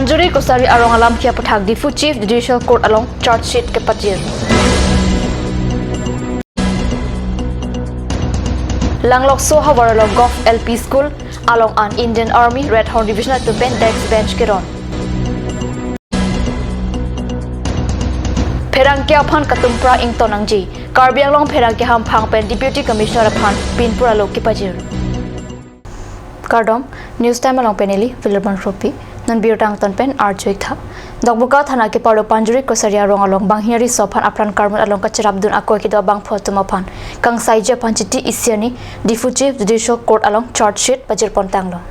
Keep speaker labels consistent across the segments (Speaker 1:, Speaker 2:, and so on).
Speaker 1: Panjuri Kosari Arong Alam Kia Pathak Difu Chief Judicial Court along charge sheet ke Pajir. Langlok Soha Waralong Golf LP School along an Indian Army Red Horn Division at Tumpen Dex Bench Kiron. Perang Kia Pan Katumpra Ing Tonangji Karbiang Long Perang Kia Ham Pang Pen Deputy Commissioner Pan Pinpura Lo Ki Pajir. Kardom News Time along Peneli Villarban Ropi nan biotang ton pen arjoik tha dogbuka thana ke paro Panjuri Kosaria rong along banghiri sophan apran karmut along kacharabdun akoi ki do bang photuma phan kang saije panchiti isiani Difu Chief Judicial Court along charge sheet pajir pontang lo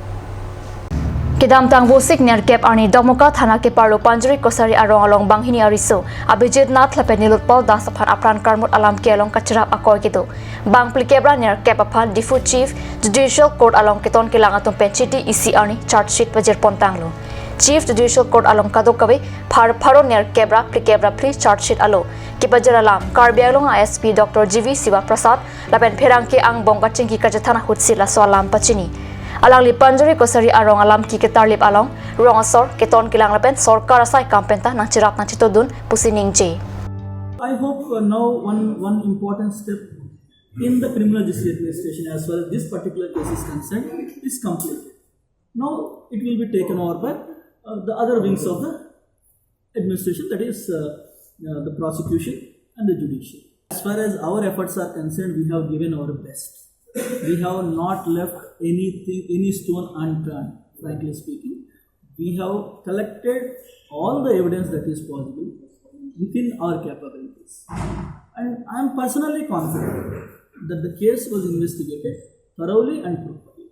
Speaker 1: Kedam tang bosik ner kep ani dogmuka thana ke paro Panjuri Kosari arong along banghini ariso Abhijit Nath lapenilut pal das aphan apran karmut alam ke along kacharab akoi ki do bang plikebra ner kep aphan Difu Chief Judicial Court along keton kilang atum penchiti isi ani charge sheet pajir pontang lo Chief Judicial Court along Kadokawe Pharo near Kebra Pli charge sheet alo Kipajara lam Karbiang ISP Dr. GV Siva Prasad lapen Perangke ang bongkaching ki kajathana hutsila soalam pachini alang li Panjuri Kosari arong alam ki ketarlip along rong asor keton kilang lapen sorkar asai kampenta nang chirap nang chitodun pusining je
Speaker 2: I hope now one important step in the criminal justice administration as far as this particular case is concerned is complete. Now it will be taken over by the other wings of the administration, that is the prosecution and the judiciary. As far as our efforts are concerned, we have given our best. We have not left any stone unturned, frankly speaking. We have collected all the evidence that is possible within our capabilities. And I am personally confident that the case was investigated thoroughly and properly.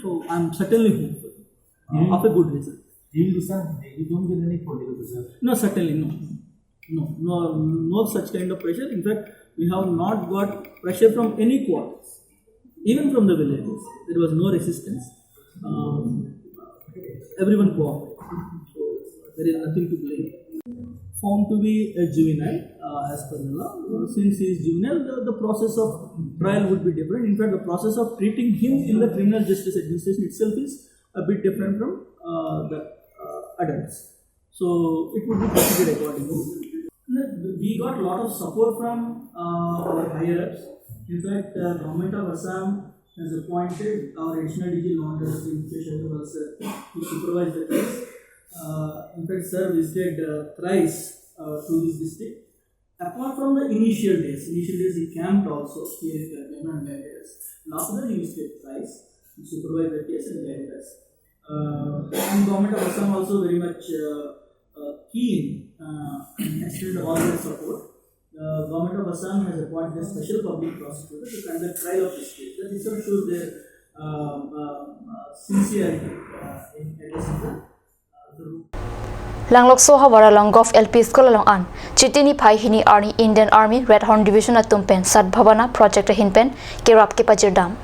Speaker 2: So I am certainly hopeful of a good result.
Speaker 3: You don't get any political pressure?
Speaker 2: No, certainly no such kind of pressure. In fact, we have not got pressure from any quarters, even from the villages. There was no resistance. Everyone cooperated. So there is nothing to blame. Found to be a juvenile as per the law. Since he is juvenile, the process of trial would be different. In fact, the process of treating him in the criminal justice administration itself is a bit different from the adults. So it would be proceeded accordingly. We got a lot of support from our higher ups. In fact, the government of Assam has appointed our additional DG Law and Justice to supervise the case. In fact, sir visited thrice to this district. Apart from the initial days he camped also here in Karbiang and guided us. And after that, he visited thrice to supervise the case and guided us. And government of Assam also very much keen extended all their support. Government of Assam has appointed a special public prosecutor to conduct trial of this case. That itself shows their sincerity in addressing the root.
Speaker 1: Langlok Soha Waralong Golf LP School along an Chitini Pai Hini Army Indian Army Red Horn Division at Tumpen Sad Bhavana Project Hinpen Kirap ke Pajir Dam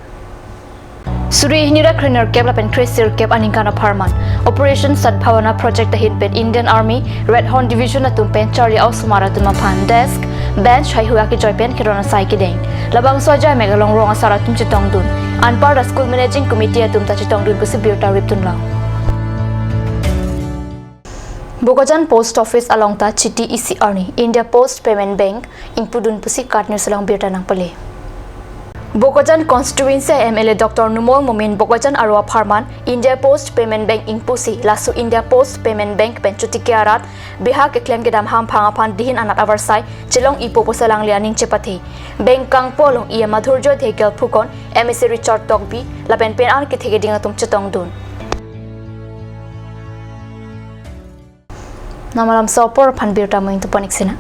Speaker 1: Suri Hinira Kriner Kep Lapen Krisir Kep Aninkana Parman Operation Sad Bhavana Project Hinpen Indian Army Red Horn Division at Tumpen Charlie Ausumara Tumapan Desk Bench Haihuaki Joypen Kirona Saiki Deng Labang Soja Megalong Rong Asara Tum Chitongdun Anpar the School Managing Committee at Tumta Chitongdun Pusibiota Riptun Lang Bogojan Post Office along ta Chiti Isi Arni India Post Payment Bank Impudun Pusi Card News along Birta nang pale Bogojan Constituency MLA Dr. Numol Momin Bogojan Arwa Pharman India Post Payment Bank Impusi Lasu India Post Payment Bank Penchuti Kiarat Biha ke claim gedam ham phangapan dihin anat avarsai Chilong Ipo Posalang Lianing Chepati Bank Kang Polong Ia Madhurjo Thekel Phukon MSC Richard Togbi Lapen Pen An ke thege dinga tum chetong dun Namalam sopor pan birta mo into paniksina.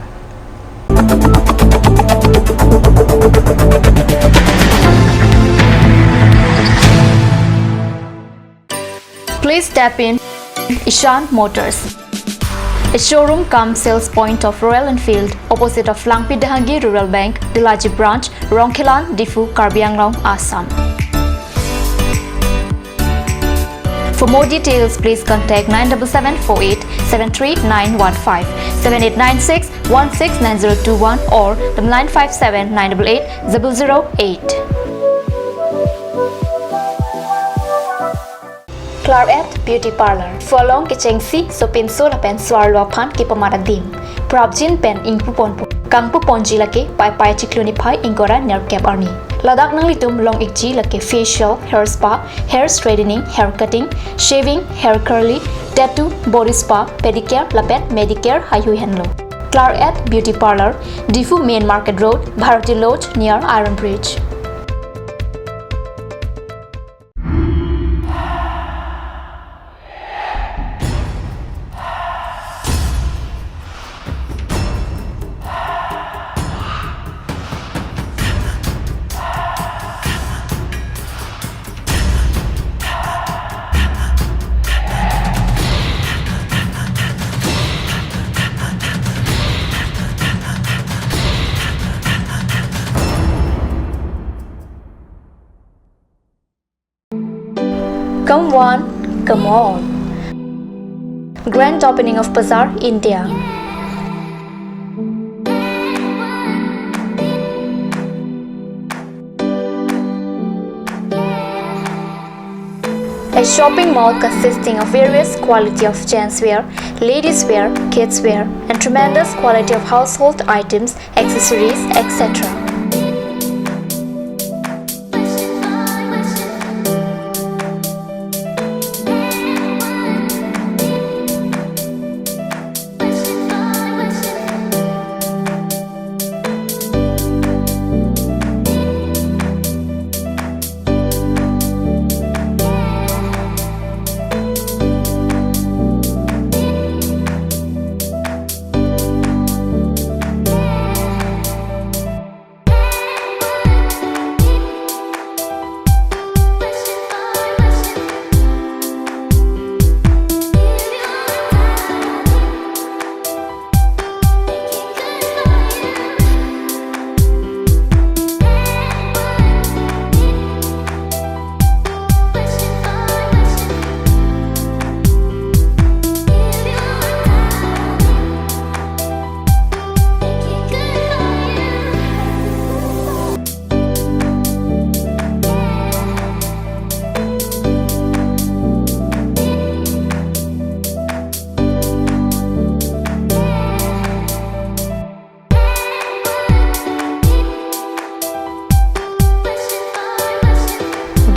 Speaker 1: Please tap in Ishan Motors, a showroom cum sales point of Royal Enfield opposite of Langpi Dahangi Rural Bank, Dilaji Branch, Rongkhilan, Difu, Karbi Anglong, Assam. For more details, please contact 97748 73915, 7896 169021 or 957 988 008. Claret Beauty Parlor Folong ke chengsi so pin so la pen swar lo phan ke pamara dim Prabjin pen ingpu pon kangpu ponji lake pai pai chikluni phai ingora nerve cap army Ladak nang litum long ikji lake facial hair spa hair straightening hair cutting shaving hair curly tattoo body spa pedicure lapet medicare hayu henlo Claret Beauty Parlor Difu Main Market Road Bharati Lodge near Iron Bridge Come one, come all. Grand opening of Bazaar, India. A shopping mall consisting of various quality of gents wear, ladies wear, kids wear, and tremendous quality of household items, accessories, etc.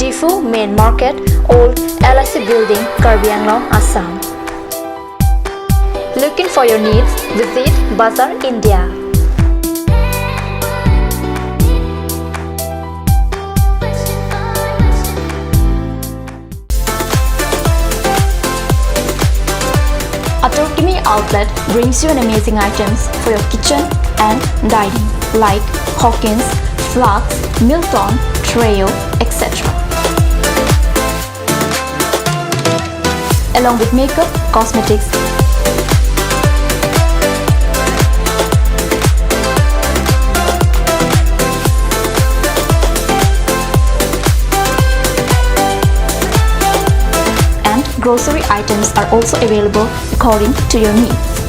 Speaker 1: Difu Main Market, Old LIC Building, Karbi Anglong, Assam. Looking for your needs? Visit Bazaar, India. Atorkimi Outlet brings you an amazing items for your kitchen and dining like Hawkins, Flax, Milton, Treo, etc. Along with makeup, cosmetics, and grocery items are also available according to your needs.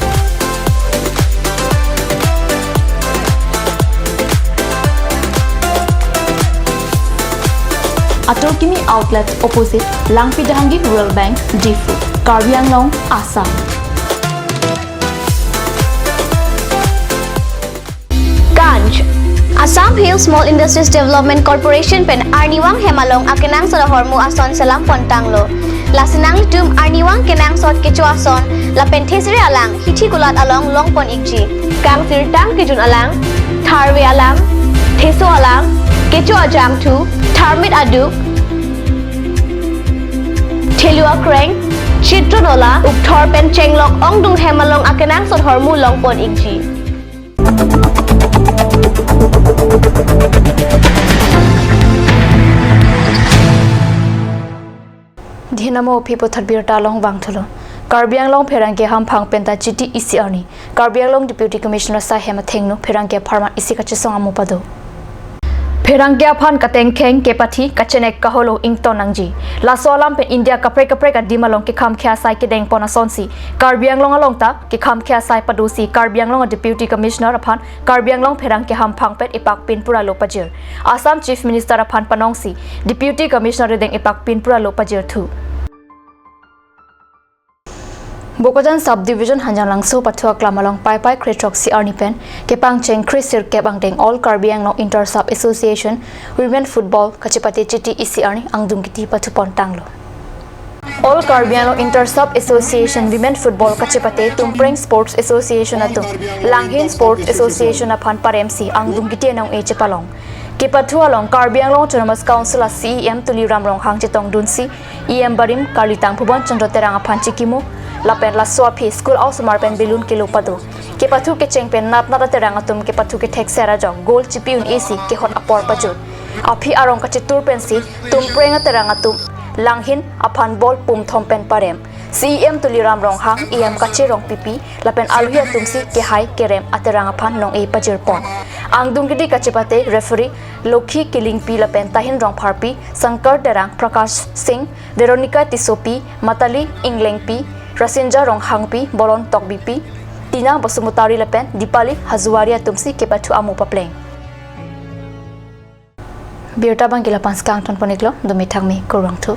Speaker 1: Atorkimi Outlet opposite Langpidahangi Rural Bank, Difu, Karbi Anglong, Assam.
Speaker 4: Ganj Assam Hill Small Industries Development Corporation pen Arniwang Hemalong akenang sa hormu ason salam pontanglo. Lasinang tum Arniwang kenang sot kecho ason la penthesri alang hithi kulat along longpon ikji. Kang sirtang kijun alang tharwe alang theso alang kecho ajam tu Tharmit aduk Thelua Kreng Chitronola Ukthor pen chenglok ongdung hemalong akenang sot hormu longpon ikji.
Speaker 1: Dinamo people tharbir talong bangtholo Karbi Anglong Pherangke ham phang penta chiti isi ani Karbi Anglong Deputy Commissioner Sa Hema Thengno Pherangke pharma isi kache song amupado Pherangke aphan kateng kheng ke pathi kachenek kaholo ington nangji lasolam pe India kapre kapre ka dimalong ke kham khya sai ke deng pona sonsi Karbi Anglong along ta ke kham khya sai padusi Karbi Anglong Deputy Commissioner aphan Karbi Anglong Pherangke ham phang pet ipak pin pura lopajir Assam Chief Minister aphan panongsi Deputy Commissioner deng ipak pin pura lopajir thu Bokojan subdivision hanjang langso pathua klamalong pai pai kretrok si arnipen kepang cheng krisir kebang deng all karbiang no inter sub association women football kachipati chiti isi arni angdung kiti pathupon tanglo all karbiang no inter sub association women football kachipati tumpreng sports association atu langhin sports association aphan parem si angdung kiti nong e chepalong ke pathua long karbiang long autonomous council a CEM tuliram rong hang chitong dunsi EM barim kalitang phubon chandra terang aphan chikimu lapen la swapi school aus marpen bilun kilo padu ke pathu ke chengpen nat nat terang atum ke pathu ke thek sera jong gol chipiun AC ke hot apor pajut api arong ka chitur pensi tum prenga terang atum langhin aphan bol pum thompen parem CEM tuliram rong hang EM ka chirong pipi lapen alhia tumsi ke hai kerem aterang aphan nong e pajir pon angdung gidi ka chepate referee lokhi kiling pi lapen tahin rong pharpi sankar derang prakash singh veronica tisopi matali ingleng pi Rasinja rong hangpi bolon tok bipi Tina Basumutari lepen Dipali Hazuaria tumsi ke pathu amu papleng Birta bang gila pans kang ton poniklo dumi thangmi kurang thu